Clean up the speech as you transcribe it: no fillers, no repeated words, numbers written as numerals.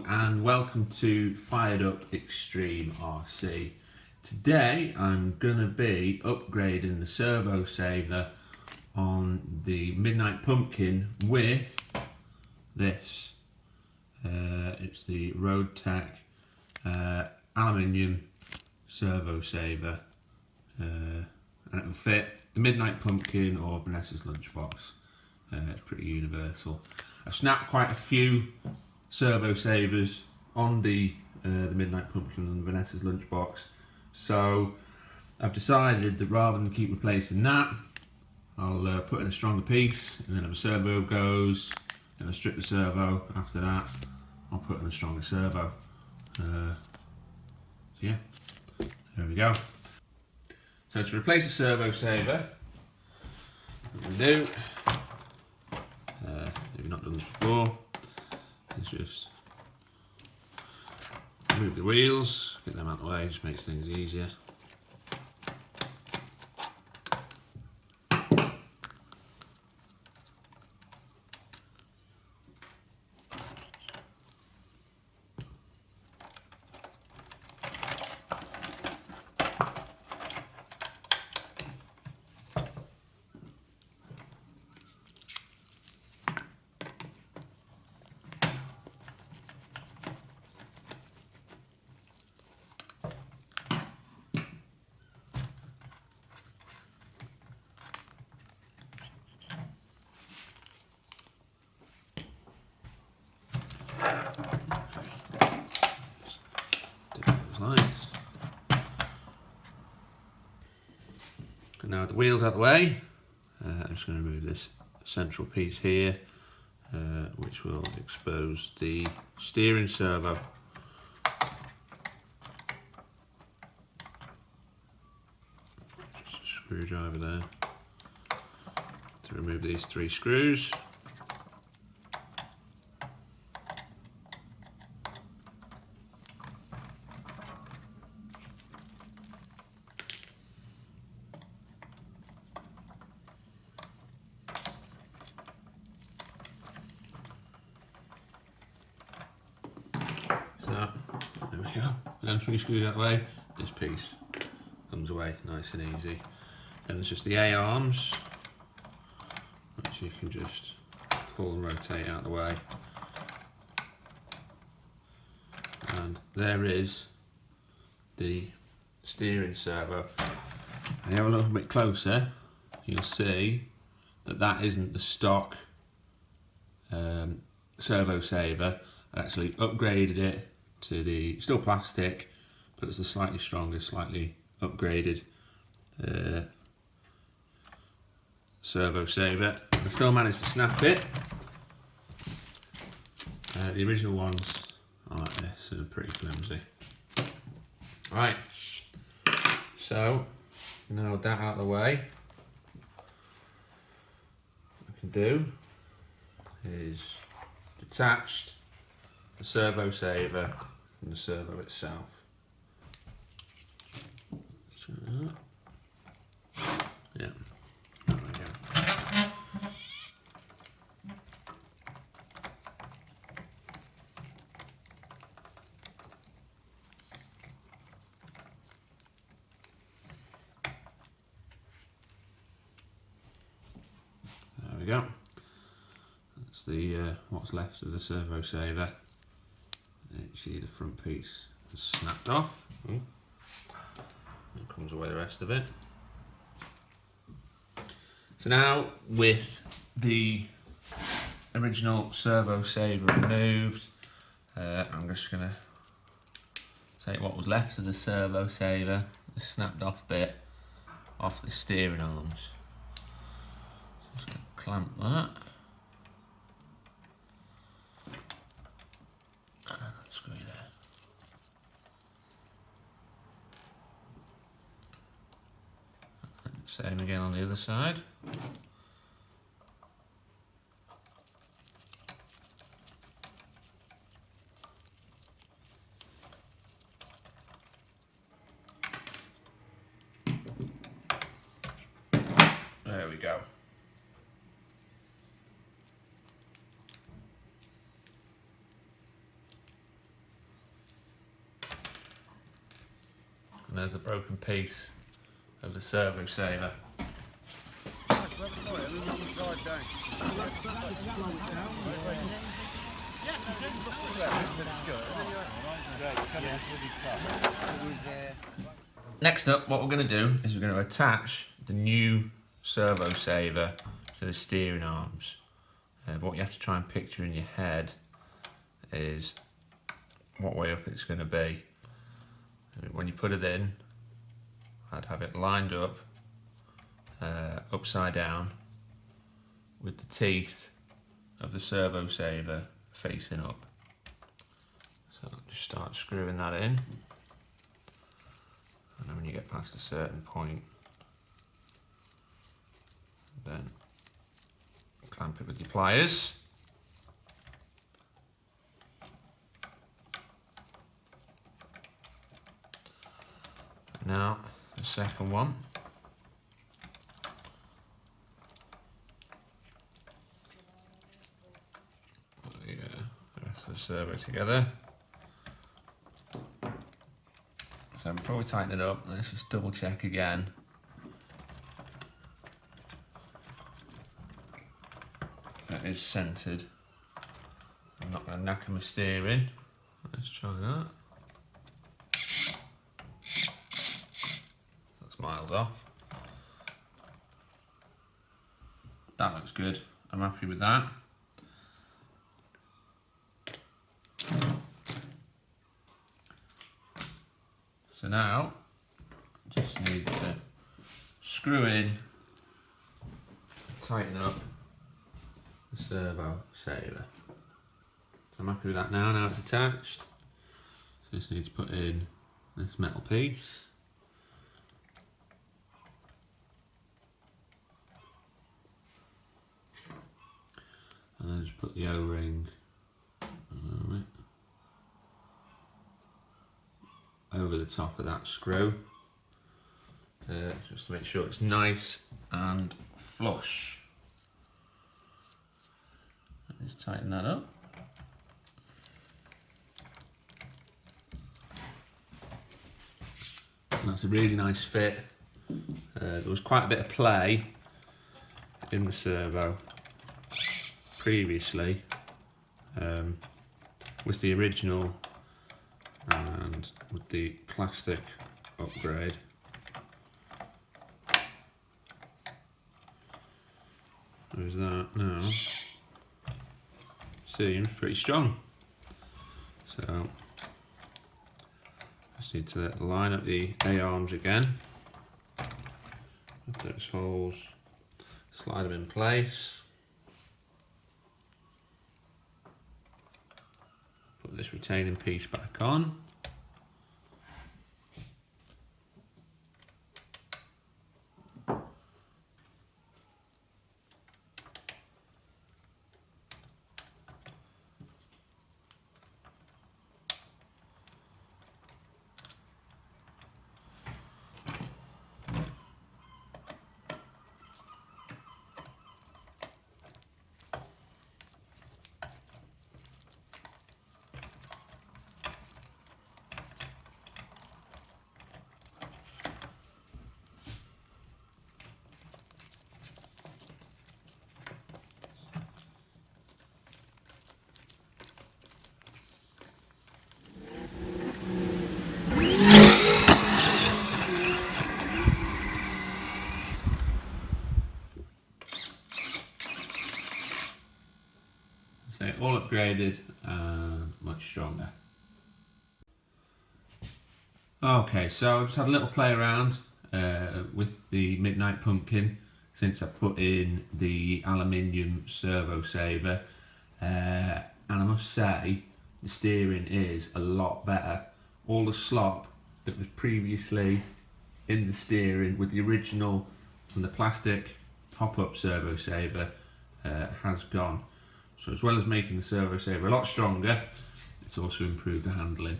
and welcome to Fired Up Extreme RC. Today I'm going to be upgrading the servo saver on the Midnight Pumpkin with this. It's the Roadtech aluminium servo saver, and it will fit the Midnight Pumpkin or Vanessa's Lunchbox. It's pretty universal. I've snapped quite a few servo savers on the Midnight Pumpkin and Vanessa's Lunchbox, so I've decided that rather than keep replacing that, I'll put in a stronger piece, and then if a servo goes, and I strip the servo. After that, I'll put in a stronger servo. So yeah, there we go. So to replace a servo saver, what I'm going to do, if you've not done this before, is just move the wheels, get them out of the way, just makes things easier. Lights. And now with the wheels out of the way, I'm just going to remove this central piece here, which will expose the steering servo. Just a screwdriver there to remove these 3 screws. So, there we go. Then 3 screws out of the way, this piece comes away nice and easy. And there's just the A-arms, which you can just pull and rotate out of the way. And there is the steering servo. If you have a little bit closer, you'll see that that isn't the stock servo saver. I actually upgraded it to the, still plastic, but it's a slightly stronger, slightly upgraded servo saver. I still managed to snap it. The original ones are like this and are pretty flimsy. Right, so now with that out of the way, what I can do is detach the servo saver from the servo itself. Yeah, there we go. There we go. That's the what's left of the servo saver. You see the front piece is snapped off. And comes away the rest of it. So now with the original servo saver removed, I'm just going to take what was left of the servo saver, the snapped off bit, off the steering arms. Just going to clamp that. Screw there. Same again on the other side. There we go. there's a broken piece of the Servo Saver. Next up, what we're going to do is we're going to attach the new Servo Saver to the steering arms. But what you have to try and picture in your head is what way up it's going to be. When you put it in, I'd have it lined up upside down with the teeth of the Servo Saver facing up. So just start screwing that in, and then when you get past a certain point, then clamp it with your pliers. Now the second one. Put the rest of the servo together. So before we tighten it up, let's just double check again. That is centered. I'm not going to knacker my steering. Let's try that. That's miles off. That looks good. I'm happy with that. So now, I just need to screw in, tighten up the Servo Saver. So I'm happy with that now. Now it's attached. So just need to put in this metal piece. And then just put the O-ring over the top of that screw, just to make sure it's nice and flush. Just tighten that up. And that's a really nice fit. There was quite a bit of play in the servo previously with the original and with the plastic upgrade. There's that now. Seems pretty strong. So just need to line up the A-arms again with those holes, slide them in place. Put this retaining piece back on. So all upgraded and much stronger. Okay, so I've just had a little play around with the Midnight Pumpkin since I put in the aluminium Servo Saver, and I must say the steering is a lot better. All the slop that was previously in the steering with the original and the plastic hop-up Servo Saver has gone. So as well as making the Servo Saver a lot stronger, it's also improved the handling.